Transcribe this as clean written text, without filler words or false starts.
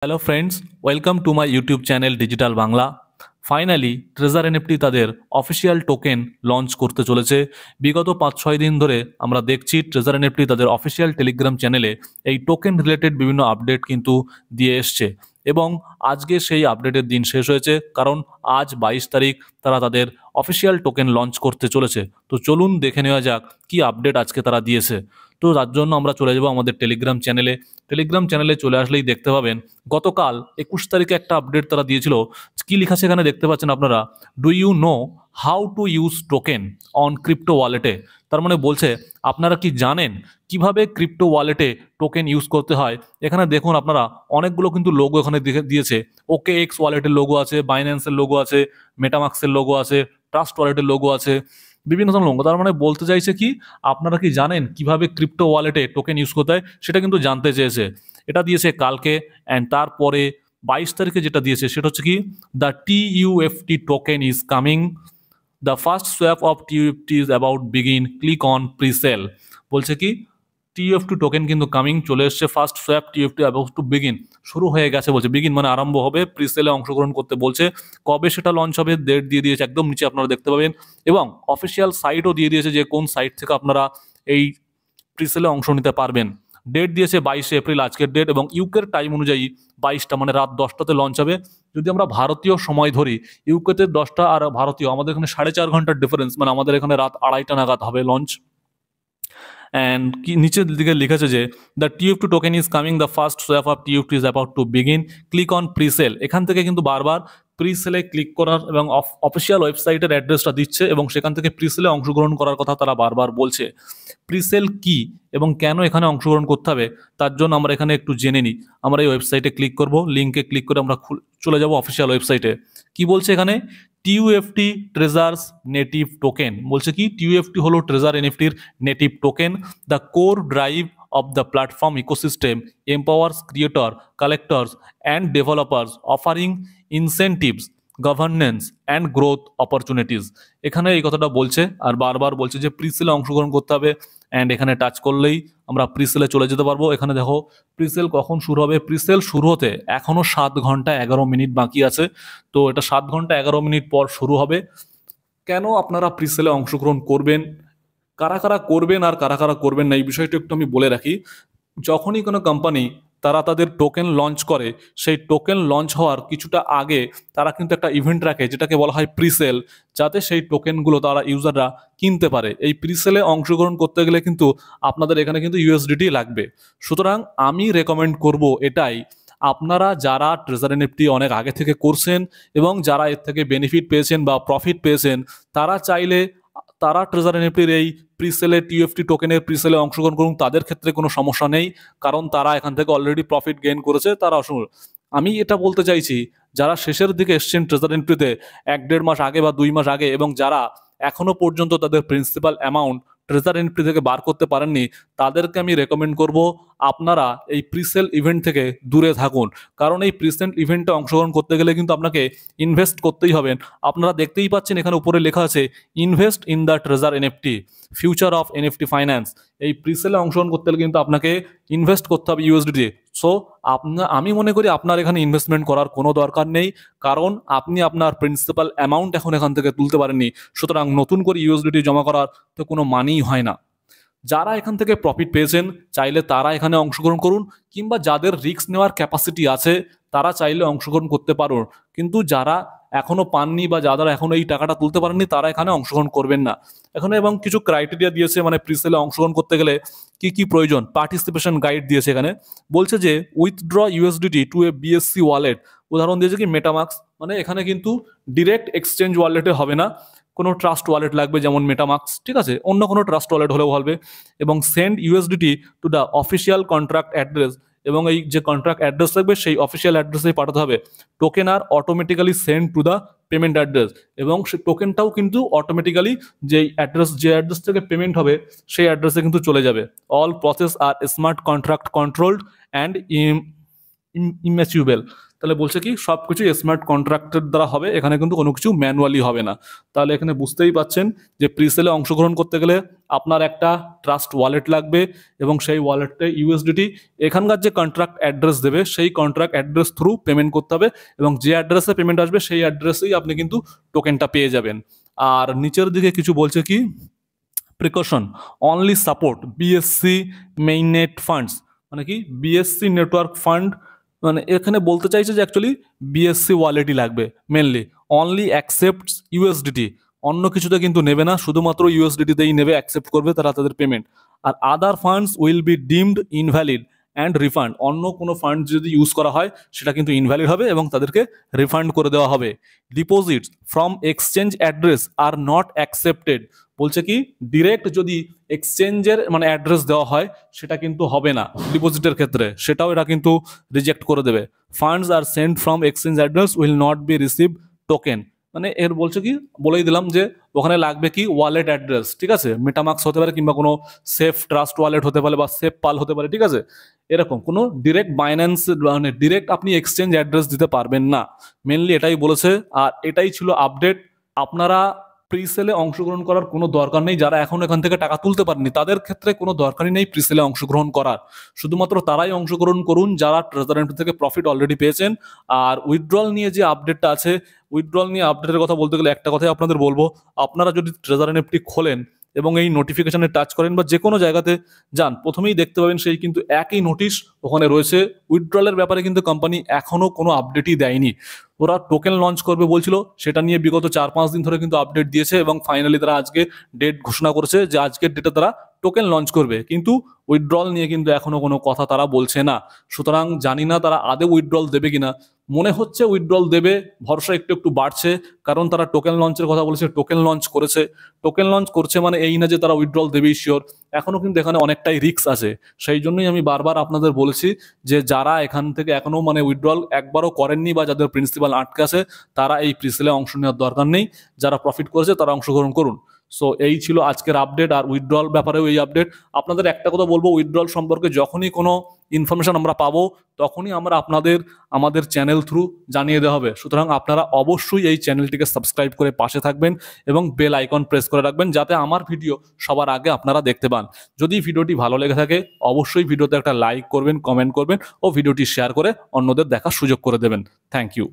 Hello friends, welcome to my YouTube channel digital Bangla. Finally treasure NFT তাদের official token launch করতে চলেছে। বিগত 5-6 দিন ধরে আমরা দেখছি ট্রেজার এনএফটি তাদের অফিসিয়াল টেলিগ্রাম চ্যানেলে এই টোকেন রিলেটেড বিভিন্ন আপডেট কিন্তু দিয়ে এসছে এবং আজকে সেই আপডেটের দিন শেষ হয়েছে, কারণ আজ 22 তারিখ তারা তাদের অফিসিয়াল টোকেন লঞ্চ করতে চলেছে। তো চলুন দেখে নেওয়া যাক কি আপডেট আজকে তারা দিয়েছে। তো তার জন্য আমরা চলে যাব আমাদের টেলিগ্রাম চ্যানেলে চলে আসলেই দেখতে পাবেন গতকাল 21 তারিখে একটা আপডেট তারা দিয়েছিল। কি লেখা সেখানে দেখতে পাচ্ছেন আপনারা, do you know how to use token on crypto ওয়ালেটে। তার মানে বলছে আপনারা কি জানেন কিভাবে ক্রিপ্টো ওয়ালেটে টোকেন ইউজ করতে হয়। এখানে দেখুন আপনারা অনেকগুলো কিন্তু লোগো এখানে দিয়েছে। ওকে এক্স ওয়ালেটের লোগো আছে, বাইন্যান্সের লোগো আছে, মেটামাক্সের লোগো আছে, ট্রাস্ট ওয়ালেটের লোগো আছে, বিভিন্ন ধরনের লোগো। তার মানে বলতে চাইছে কি আপনারা কি জানেন কিভাবে ক্রিপ্টো ওয়ালেটে টোকেন ইউজ করতে হয়, সেটা কিন্তু জানতে চেয়েছে। এটা দিয়েছে কালকে। অ্যান্ড তারপরে 22 তারিখে যেটা দিয়েছে সেটা হচ্ছে কি, the TUFT token is coming, the first swap of TUFT is about begin, click on presale. বলছে কি TUFT টোকেন কিন্তু কামিং, চলে এসছে। First swap TUFT about to begin, শুরু হয়ে গেছে বলছে। বিগিন মানে আরম্ভ হবে, প্রিসেলে অংশগ্রহণ করতে বলছে। কবে সেটা লঞ্চ হবে ডেট দিয়ে দিয়েছে, একদম নিচে আপনারা দেখতে পাবেন। এবং অফিসিয়াল সাইটও দিয়ে দিয়েছে যে কোন সাইট থেকে আপনারা এই প্রিসেলে অংশ নিতে পারবেন। ডেট দিয়েছে 22 এপ্রিল আজকের ডেট, এবং ইউকের টাইম অনুযায়ী 22টা মানে রাত 10টাতে লঞ্চ হবে। যদি আমরা ভারতীয় সময় ধরি, ইউকেতে 10টা আর ভারতীয় আমাদের এখানে 4.5 ঘন্টার ডিফারেন্স, মানে আমাদের এখানে রাত 2:30টা নাগাদ হবে লঞ্চ। অ্যান্ড কি নিচের দিকে লিখেছে যে the TUFT token is coming, the first swap of TUFT is about to begin, click on presale. এখান থেকে কিন্তু বারবার প্রিসেলে ক্লিক করার এবং অফিসিয়াল ওয়েবসাইটের অ্যাড্রেসটা দিচ্ছে এবং সেখান থেকে প্রিসেলে অংশগ্রহণ করার কথা তারা বারবার বলছে। প্রিসেল কি এবং কেন এখানে অংশগ্রহণ করতে হবে তার জন্য আমরা এখানে একটু জেনে নিই। আমরা এই ওয়েবসাইটে ক্লিক করব, লিঙ্কে ক্লিক করে আমরা চলে যাব অফিসিয়াল ওয়েবসাইটে। কি বলছে এখানে, TUFT ট্রেজার্স নেটিভ টোকেন। বলছে কি TUFT হলো ট্রেজার এনএফটির native token. The core drive of the platform ecosystem empowers creator, collectors, and developers, offering incentives, governance and growth opportunities. এখানে এই কথাটা বলছে আর বারবার বলছে যে প্রিসেলে অংশগ্রহণ করতে হবে। অ্যান্ড এখানে টাচ করলেই আমরা প্রিসেলে চলে যেতে পারবো। এখানে দেখো প্রিসেল কখন শুরু হবে। প্রিসেল শুরু হতে এখনো 7 ঘন্টা 11 মিনিট বাকি আছে। তো এটা 7 ঘন্টা 11 মিনিট পর শুরু হবে। কেন আপনারা প্রিসেলে অংশগ্রহণ করবেন, কারা কারা করবেন আর কারা কারা করবেন না, এই বিষয়টা একটু আমি বলে রাখি। যখনই কোনো কোম্পানি তারা তাদের টোকেন লঞ্চ করে, সেই টোকেন লঞ্চ হওয়ার কিছুটা আগে তারা কিন্তু একটা ইভেন্ট রাখে যেটাকে বলা হয় প্রিসেল, যাতে সেই টোকেনগুলো তারা ইউজাররা কিনতে পারে। এই প্রিসেলে অংশগ্রহণ করতে গেলে কিন্তু আপনাদের এখানে কিন্তু USDT লাগবে। সুতরাং আমি রেকমেন্ড করব এটাই, আপনারা যারা ট্রেজার এনএফটি অনেক আগে থেকে করছেন এবং যারা এর থেকে বেনিফিট পেয়েছেন বা প্রফিট পেয়েছেন, তারা চাইলে তারা ট্রেজার এনএফটির এই প্রিসেলে TUFT টোকেনের প্রিসেলে অংশগ্রহণ করুন, তাদের ক্ষেত্রে কোনো সমস্যা নেই, কারণ তারা এখান থেকে অলরেডি প্রফিট গেইন করেছে। তারা আমি এটা বলতে চাইছি, যারা শেষের দিকে এসছেন ট্রেজার এনএফটিতে 1-1.5 মাস আগে বা 2 মাস আগে, এবং যারা এখনো পর্যন্ত তাদের প্রিন্সিপাল অ্যামাউন্ট ট্রেজার এনএফটি থেকে বার করতে পারেননি, তাদেরকে আমি রেকমেন্ড করব আপনারা এই প্রিসেল ইভেন্ট থেকে দূরে থাকুন। কারণ এই প্রিসেল ইভেন্টে অংশগ্রহণ করতে গেলে কিন্তু আপনাকে ইনভেস্ট করতেই হবে। আপনারা দেখতেই পাচ্ছেন এখানে উপরে লেখা আছে invest in the treasure NFT, future of NFT finance. এই প্রিসেলে অংশগ্রহণ করতে গেলে কিন্তু আপনাকে ইনভেস্ট করতে হবে USDT। সো আমি মনে করি আপনার এখানে ইনভেস্টমেন্ট করার কোনো দরকার নেই, কারণ আপনি আপনার প্রিন্সিপাল অ্যামাউন্ট এখন এখান থেকে তুলতে পারেননি। সুতরাং নতুন করে USDT জমা করার তো কোনো মানেই হয় না। যারা এখান থেকে প্রফিট পেয়েছেন চাইলে তারা এখানে অংশগ্রহণ করুন, কিংবা যাদের রিস্ক নেওয়ার ক্যাপাসিটি আছে তারা চাইলে অংশগ্রহণ করতে পারুন। কিন্তু যারা এখনো পাননি বা যারা এখনো এই টাকাটা তুলতে পারেননি, তারা এখানে অংশগ্রহণ করবেন না। এখানে এবং কিছু ক্রাইটেরিয়া দিয়েছে, মানে প্রিসেলে অংশগ্রহণ করতে গেলে কি কি প্রয়োজন, পার্টিসিপেশন গাইড দিয়েছে। এখানে বলছে যে উইথড্র USDT টু এ BSC ওয়ালেট। উদাহরণ দিয়েছে কি মেটামাক্স, মানে এখানে কিন্তু ডিরেক্ট এক্সচেঞ্জ ওয়ালেটে হবে না, কোনো ট্রাস্ট ওয়ালেট লাগবে, যেমন মেটামাক্স, ঠিক আছে, অন্য কোনো ট্রাস্ট ওয়ালেট হলেও হবে। এবং send USDT to the official contract address, এবং এই যে কন্ট্রাক্ট অ্যাড্রেস থাকবে সেই অফিসিয়াল অ্যাড্রেসেই পাঠাতে হবে। টোকেন আর automatically send to the payment address, এবং সেই টোকেনটাও কিন্তু অটোমেটিক্যালি যে অ্যাড্রেস থেকে পেমেন্ট হবে সেই অ্যাড্রেসে কিন্তু চলে যাবে। অল প্রসেস আর smart contract controlled and immutable. তাহলে বলছে কি সব কিছু স্মার্ট কন্ট্রাক্টের দ্বারা হবে, এখানে কিন্তু কোনো কিছু ম্যানুয়ালি হবে না। তাহলে এখানে বুঝতেই পাচ্ছেন যে প্রিসেলে অংশগ্রহণ করতে গেলে আপনার একটা ট্রাস্ট ওয়ালেট লাগবে এবং সেই ওয়ালেটে ইউএসডিটি এখানকার যে কন্ট্রাক্ট অ্যাড্রেস দেবে সেই কন্ট্রাক্ট অ্যাড্রেস থ্রু পেমেন্ট করতে হবে এবং যে অ্যাড্রেসে পেমেন্ট আসবে সেই অ্যাড্রেসেই আপনি কিন্তু টোকেনটা পেয়ে যাবেন। আর নিচের দিকে কিছু বলছে কি precaution only support BSc mainnet funds, মানে কি বিএসসি নেটওয়ার্ক ফান্ড, মানে এখানে বলতে চাইছে যে অ্যাকচুয়ালি বিএসসি ওয়ালেটই লাগবে মেনলি, অনলি অ্যাকসেপ্টস ইউএসডিটি, অন্য কিছুতে কিন্তু নেবে না, শুধুমাত্র ইউএসডিটিতেই নেবে, অ্যাকসেপ্ট করবে তারা তাদের পেমেন্ট। আর other funds will be deemed invalid and refund, অন্য কোনো ফান্ড যদি ইউজ করা হয় সেটা কিন্তু ইনভ্যালিড হবে এবং তাদেরকে রিফান্ড করে দেওয়া হবে। Deposits from exchange address are not accepted, বলছে কি ডিরেক্ট যদি এক্সচেঞ্জের মানে অ্যাড্রেস দেওয়া হয় সেটা কিন্তু হবে না ডিপোজিটের ক্ষেত্রে, সেটাও এটা কিন্তু রিজেক্ট করে দেবে। Funds are sent from exchange address will not be receive token, মানে এর বলছে কি বলেই দিলাম যে ওখানে লাগবে কি ওয়ালেট অ্যাড্রেস, ঠিক আছে, মেটামাক্স হতে পারে কিংবা কোনো সেফ ট্রাস্ট ওয়ালেট হতে পারে বা সেফ পাল হতে পারে, ঠিক আছে, এরকম কোনো ডিরেক্ট বাইন্যান্স মানে ডিরেক্ট আপনি এক্সচেঞ্জ অ্যাড্রেস দিতে পারবেন না, মেনলি এটাই বলেছে। আর এটাই ছিল আপডেট। আপনারা প্রিসেলে অংশগ্রহণ করার কোনো দরকার নেই, যারা এখন এখান থেকে টাকা তুলতে পারেনি তাদের ক্ষেত্রে কোনো দরকারই নেই প্রিসেলে অংশগ্রহণ করার, শুধুমাত্র তারাই অংশগ্রহণ করুন যারা ট্রেজার এন্ট্রি থেকে প্রফিট অলরেডি পেয়েছেন। আর উইথড্রল নিয়ে যে আপডেটটা আছে, উইথড্রল নিয়ে আপডেটের কথা বলতে গেলে একটা কথাই আপনাদের বলবো, আপনারা যদি ট্রেজার এনএফটি খোলেন এবং এই নোটিফিকেশনে টাচ করেন বা যে কোনো জায়গাতে যান, প্রথমেই দেখতে পাবেন সেই কিন্তু একই নোটিশ ওখানে রয়েছে। উইথড্রলের ব্যাপারে কিন্তু কোম্পানি এখনো কোনো আপডেটই দেয়নি, ওরা টোকেন লঞ্চ করবে বলছিল, সেটা নিয়ে বিগত 4-5 দিন ধরে কিন্তু আপডেট দিয়েছে এবং ফাইনালি তারা আজকে ডেট ঘোষণা করেছে যে আজকের ডেটে তারা টোকেন লঞ্চ করবে, কিন্তু উইথড্রল নিয়ে কিন্তু এখনো কোনো কথা তারা বলছে না। সুতরাং জানি না তারা আদৌ উইথড্রল দেবে কিনা, মনে হচ্ছে উইথড্রল দেবে, ভরসা একটু একটু বাড়ছে, কারণ তারা টোকেন লঞ্চের কথা বলেছে, টোকেন লঞ্চ করেছে, টোকেন লঞ্চ করছে মানে এই না যে তারা উইথড্রল দেবেই শিওর, এখনো কিন্তু এখানে অনেকটাই রিস্ক আছে। সেই জন্যই আমি বারবার আপনাদের বলেছি যে যারা এখান থেকে এখনো মানে উইথড্রল একবারও করেননি বা যাদের প্রিন্সিপাল আটকে আছে তারা এই প্রিসেলে অংশ নেওয়ার দরকার নেই, যারা প্রফিট করেছে তারা অংশগ্রহণ করুন। সো এই ছিল আজকের আপডেট। আর উইথড্রল ব্যাপারেও এই আপডেট। আপনাদের একটা কথা বলবো, উইথড্রল সম্পর্কে যখনই কোনো ইনফরমেশন আমরা পাবো তখনই আমরা আপনাদের আমাদের চ্যানেল থ্রু জানিয়ে দেওয়া হবে। সুতরাং আপনারা অবশ্যই এই চ্যানেলটিকে সাবস্ক্রাইব করে পাশে থাকবেন এবং বেল আইকন প্রেস করে রাখবেন যাতে আমার ভিডিও সবার আগে আপনারা দেখতে পান। যদি ভিডিওটি ভালো লেগে থাকে অবশ্যই ভিডিওতে একটা লাইক করবেন, কমেন্ট করবেন ও ভিডিওটি শেয়ার করে অন্যদের দেখার সুযোগ করে দেবেন। Thank you.